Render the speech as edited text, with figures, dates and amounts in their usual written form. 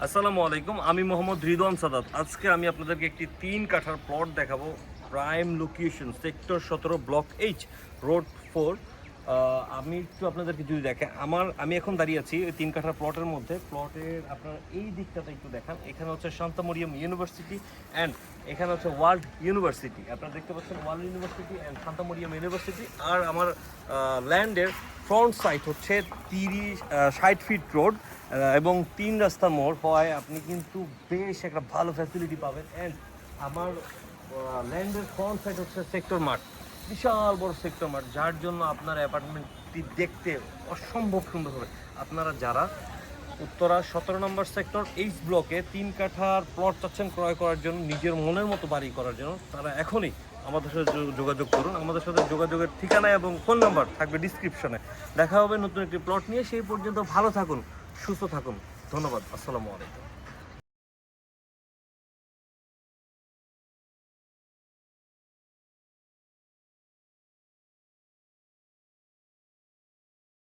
আসসালামু আলাইকুম, আমি মোহাম্মদ রিদওয়ান সাদাত। আজকে আমি আপনাদেরকে একটি 3 কাঠার প্লট দেখাবো। Prime location, sector 17, block H, road 4। আমি একটু আপনাদেরকে যদি দেখেন, আমি এখন দাঁড়িয়ে আছি ওই 3 কাঠার প্লটের মধ্যে। প্লটের আপনারা এই দিকটাতে একটু দেখান, এখানে হচ্ছে শান্ত মরিয়ম ইউনিভার্সিটি অ্যান্ড এখানে হচ্ছে ওয়ার্ল্ড ইউনিভার্সিটি। আপনারা দেখতে পাচ্ছেন world university and Shanto Mariam university. আর আমার ল্যান্ডের ফ্রন্ট সাইড হচ্ছে 60 ফিট রোড এবং 3 রাস্তার মোড় হওয়ায় আপনি কিন্তু বেশ একটা ভালো ফ্যাসিলিটি পাবেন। অ্যান্ড আমার ল্যান্ডের ফ্রন্ট সাইড হচ্ছে সেক্টর মাঠ, বিশাল বড় সেক্টর মাঠ, যার জন্য আপনার অ্যাপার্টমেন্টটি দেখতে অসম্ভব সুন্দর হবে। আপনারা যারা উত্তরা 17 নম্বর সেক্টর এইচ ব্লকে 3 কাঠার প্লট চাচ্ছেন ক্রয় করার জন্য, নিজের মনের মতো বাড়ি করার জন্য, তারা এখনই আমাদের সাথে যোগাযোগ করুন। আমাদের সাথে যোগাযোগের ঠিকানা এবং ফোন নাম্বার থাকবে ডিসক্রিপশনে। দেখা হবে নতুন একটি প্লট নিয়ে। সেই পর্যন্ত ভালো থাকুন, সুস্থ থাকুন। ধন্যবাদ। আসসালামু আলাইকুম।